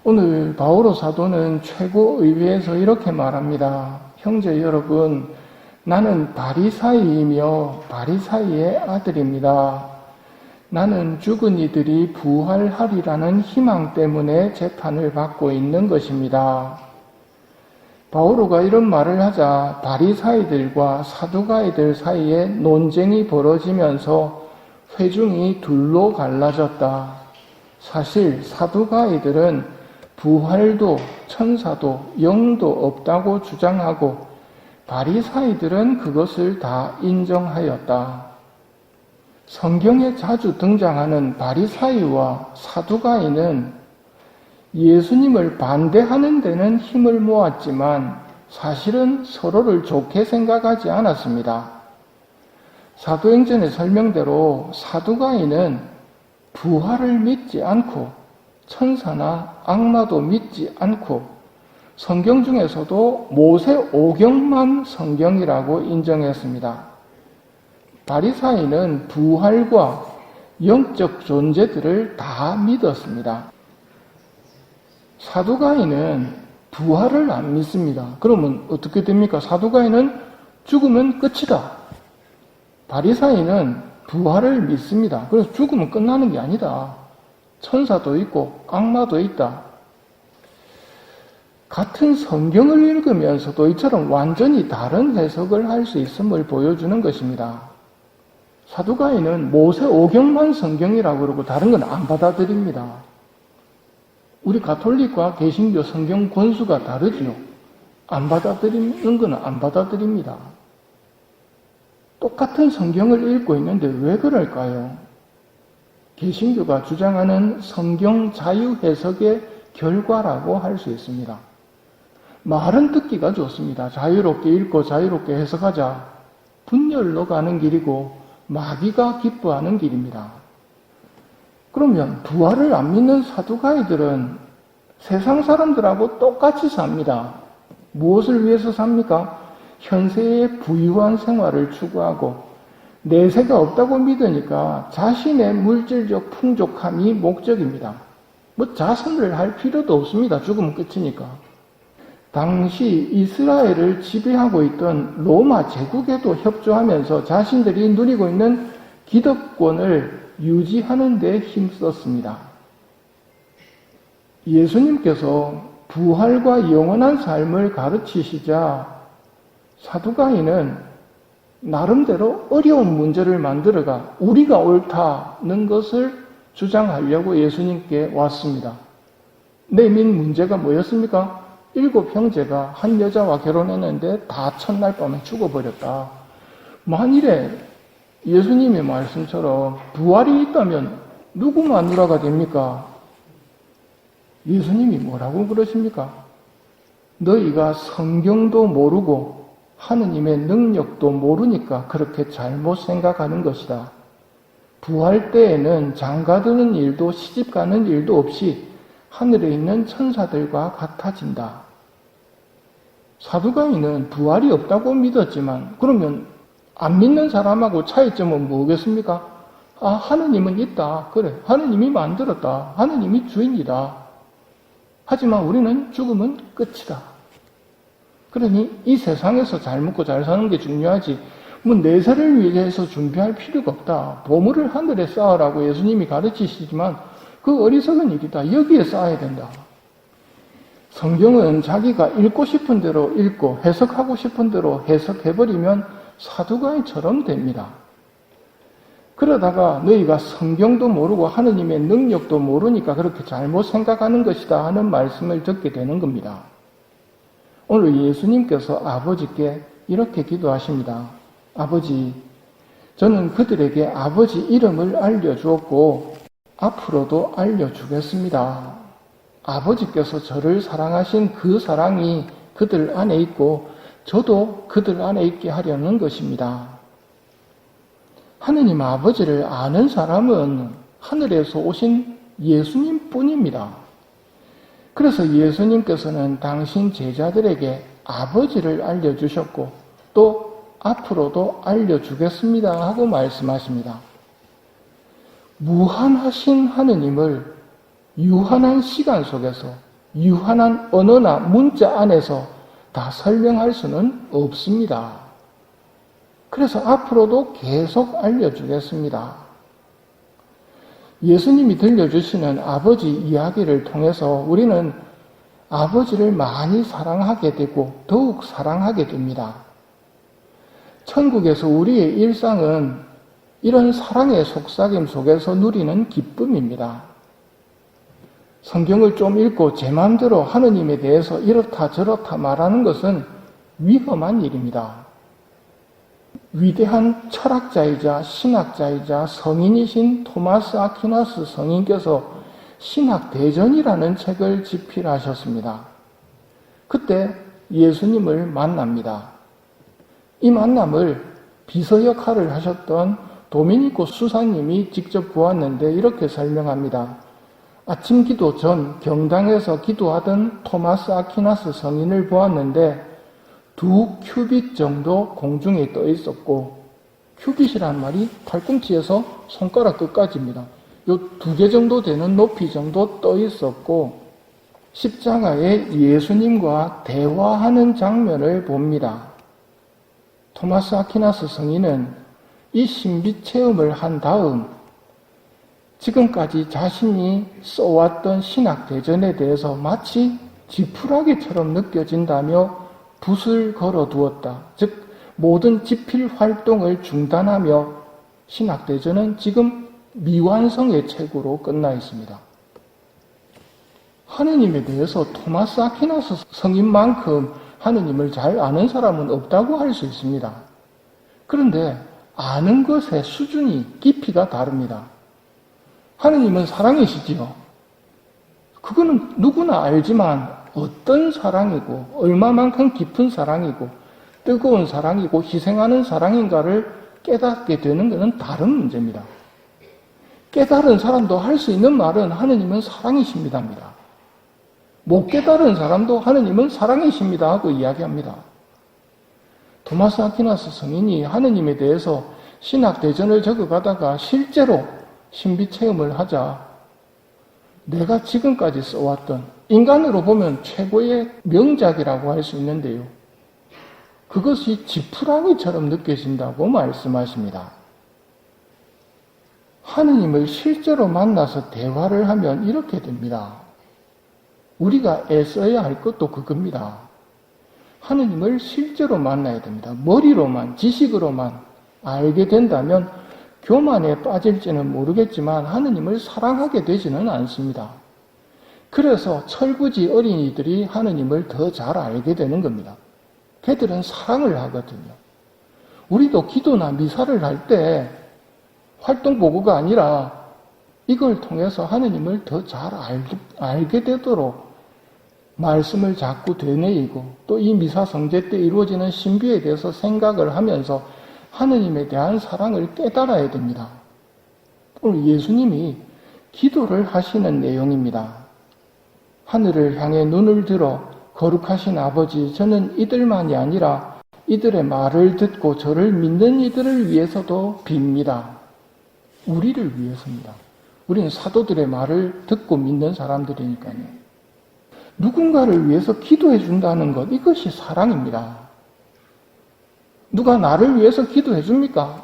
오늘 바오로 사도는 최고의회에서 이렇게 말합니다. 형제 여러분, 나는 바리사이이며 바리사이의 아들입니다. 나는 죽은 이들이 부활하리라는 희망 때문에 재판을 받고 있는 것입니다. 바오로가 이런 말을 하자 바리사이들과 사두가이들 사이에 논쟁이 벌어지면서 회중이 둘로 갈라졌다. 사실 사두가이들은 부활도 천사도 영도 없다고 주장하고 바리사이들은 그것을 다 인정하였다. 성경에 자주 등장하는 바리사이와 사두가이는 예수님을 반대하는 데는 힘을 모았지만 사실은 서로를 좋게 생각하지 않았습니다. 사도행전의 설명대로 사두가이는 부활을 믿지 않고 천사나 악마도 믿지 않고 성경 중에서도 모세 오경만 성경이라고 인정했습니다. 바리사이는 부활과 영적 존재들을 다 믿었습니다. 사두가이는 부활을 안 믿습니다. 그러면 어떻게 됩니까? 사두가이는 죽으면 끝이다. 바리사이는 부활을 믿습니다. 그래서 죽으면 끝나는 게 아니다. 천사도 있고 악마도 있다. 같은 성경을 읽으면서도 이처럼 완전히 다른 해석을 할 수 있음을 보여주는 것입니다. 사두가이는 모세 오경만 성경이라고 그러고 다른 건 안 받아들입니다. 우리 가톨릭과 개신교 성경 권수가 다르지요. 안 받아들이는 건 안 받아들입니다. 똑같은 성경을 읽고 있는데 왜 그럴까요? 개신교가 주장하는 성경 자유 해석의 결과라고 할 수 있습니다. 말은 듣기가 좋습니다. 자유롭게 읽고 자유롭게 해석하자. 분열로 가는 길이고 마귀가 기뻐하는 길입니다. 그러면 부활을 안 믿는 사두가이들은 세상 사람들하고 똑같이 삽니다. 무엇을 위해서 삽니까? 현세의 부유한 생활을 추구하고 내세가 없다고 믿으니까 자신의 물질적 풍족함이 목적입니다. 자선을 할 필요도 없습니다. 죽으면 끝이니까. 당시 이스라엘을 지배하고 있던 로마 제국에도 협조하면서 자신들이 누리고 있는 기득권을 유지하는 데 힘썼습니다. 예수님께서 부활과 영원한 삶을 가르치시자 사두가이는 나름대로 어려운 문제를 만들어가 우리가 옳다는 것을 주장하려고 예수님께 왔습니다. 내민 문제가 뭐였습니까? 7 형제가 한 여자와 결혼했는데 다 첫날 밤에 죽어버렸다. 만일에 예수님의 말씀처럼 부활이 있다면 누구 마누라가 됩니까? 예수님이 뭐라고 그러십니까? 너희가 성경도 모르고 하느님의 능력도 모르니까 그렇게 잘못 생각하는 것이다. 부활 때에는 장가드는 일도 시집가는 일도 없이 하늘에 있는 천사들과 같아진다. 사두가이는 부활이 없다고 믿었지만 그러면 안 믿는 사람하고 차이점은 뭐겠습니까? 하느님은 있다. 그래, 하느님이 만들었다. 하느님이 주인이다. 하지만 우리는 죽으면 끝이다. 그러니 이 세상에서 잘 먹고 잘 사는 게 중요하지 내세를 위해서 준비할 필요가 없다. 보물을 하늘에 쌓으라고 예수님이 가르치시지만 그 어리석은 일이다. 여기에 쌓아야 된다. 성경은 자기가 읽고 싶은 대로 읽고 해석하고 싶은 대로 해석해버리면 사두가이처럼 됩니다. 그러다가 너희가 성경도 모르고 하느님의 능력도 모르니까 그렇게 잘못 생각하는 것이다 하는 말씀을 듣게 되는 겁니다. 오늘 예수님께서 아버지께 이렇게 기도하십니다. 아버지, 저는 그들에게 아버지 이름을 알려주었고 앞으로도 알려주겠습니다. 아버지께서 저를 사랑하신 그 사랑이 그들 안에 있고 저도 그들 안에 있게 하려는 것입니다. 하느님 아버지를 아는 사람은 하늘에서 오신 예수님 뿐입니다. 그래서 예수님께서는 당신 제자들에게 아버지를 알려주셨고 또 앞으로도 알려주겠습니다 하고 말씀하십니다. 무한하신 하느님을 유한한 시간 속에서 유한한 언어나 문자 안에서 다 설명할 수는 없습니다. 그래서 앞으로도 계속 알려주겠습니다. 예수님이 들려주시는 아버지 이야기를 통해서 우리는 아버지를 많이 사랑하게 되고 더욱 사랑하게 됩니다. 천국에서 우리의 일상은 이런 사랑의 속삭임 속에서 누리는 기쁨입니다. 성경을 좀 읽고 제 마음대로 하느님에 대해서 이렇다 저렇다 말하는 것은 위험한 일입니다. 위대한 철학자이자 신학자이자 성인이신 토마스 아퀴나스 성인께서 신학대전이라는 책을 집필하셨습니다. 그때 예수님을 만납니다. 이 만남을 비서 역할을 하셨던 도미니코 수사님이 직접 보았는데 이렇게 설명합니다. 아침 기도 전 경당에서 기도하던 토마스 아퀴나스 성인을 보았는데 2 큐빗 정도 공중에 떠 있었고, 큐빗이란 말이 팔꿈치에서 손가락 끝까지입니다. 요 2개 정도 되는 높이 정도 떠 있었고, 십자가에 예수님과 대화하는 장면을 봅니다. 토마스 아퀴나스 성인은 이 신비 체험을 한 다음 지금까지 자신이 써왔던 신학대전에 대해서 마치 지푸라기처럼 느껴진다며 붓을 걸어두었다. 즉 모든 집필 활동을 중단하며 신학대전은 지금 미완성의 책으로 끝나 있습니다. 하느님에 대해서 토마스 아퀴나스 성인만큼 하느님을 잘 아는 사람은 없다고 할 수 있습니다. 그런데 아는 것의 수준이 깊이가 다릅니다. 하느님은 사랑이시지요. 그거는 누구나 알지만 어떤 사랑이고 얼마만큼 깊은 사랑이고 뜨거운 사랑이고 희생하는 사랑인가를 깨닫게 되는 것은 다른 문제입니다. 깨달은 사람도 할 수 있는 말은 하느님은 사랑이십니다입니다. 못 깨달은 사람도 하느님은 사랑이십니다 하고 이야기합니다. 토마스 아퀴나스 성인이 하느님에 대해서 신학대전을 적어가다가 실제로 신비체험을 하자 내가 지금까지 써왔던 인간으로 보면 최고의 명작이라고 할 수 있는데요. 그것이 지푸라기처럼 느껴진다고 말씀하십니다. 하느님을 실제로 만나서 대화를 하면 이렇게 됩니다. 우리가 애써야 할 것도 그겁니다. 하느님을 실제로 만나야 됩니다. 머리로만, 지식으로만 알게 된다면 교만에 빠질지는 모르겠지만 하느님을 사랑하게 되지는 않습니다. 그래서 철부지 어린이들이 하느님을 더 잘 알게 되는 겁니다. 걔들은 사랑을 하거든요. 우리도 기도나 미사를 할 때 활동보고가 아니라 이걸 통해서 하느님을 더 잘 알게 되도록 말씀을 자꾸 되뇌이고 또 이 미사 성제 때 이루어지는 신비에 대해서 생각을 하면서 하느님에 대한 사랑을 깨달아야 됩니다. 오늘 예수님이 기도를 하시는 내용입니다. 하늘을 향해 눈을 들어 거룩하신 아버지, 저는 이들만이 아니라 이들의 말을 듣고 저를 믿는 이들을 위해서도 빕니다. 우리를 위해서입니다. 우리는 사도들의 말을 듣고 믿는 사람들이니까요. 누군가를 위해서 기도해 준다는 것, 이것이 사랑입니다. 누가 나를 위해서 기도해 줍니까?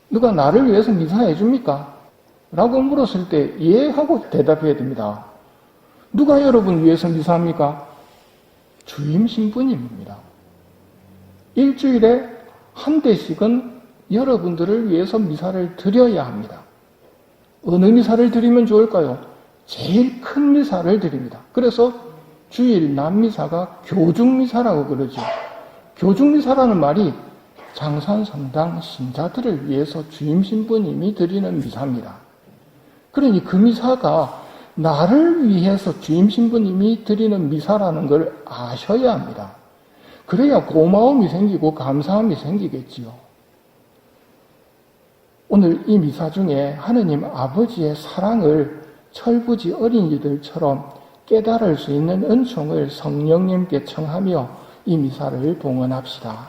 누가 나를 위해서 미사해 줍니까? 라고 물었을 때 예 하고 대답해야 됩니다. 누가 여러분 위해서 미사합니까? 주임 신부님입니다. 일주일에 한 대씩은 여러분들을 위해서 미사를 드려야 합니다. 어느 미사를 드리면 좋을까요? 제일 큰 미사를 드립니다. 그래서 주일 남미사가 교중미사라고 그러죠. 교중미사라는 말이 장산성당 신자들을 위해서 주임 신부님이 드리는 미사입니다. 그러니 그 미사가 나를 위해서 주임 신부님이 드리는 미사라는 걸 아셔야 합니다. 그래야 고마움이 생기고 감사함이 생기겠지요. 오늘 이 미사 중에 하느님 아버지의 사랑을 철부지 어린이들처럼 깨달을 수 있는 은총을 성령님께 청하며 이 미사를 봉헌합시다.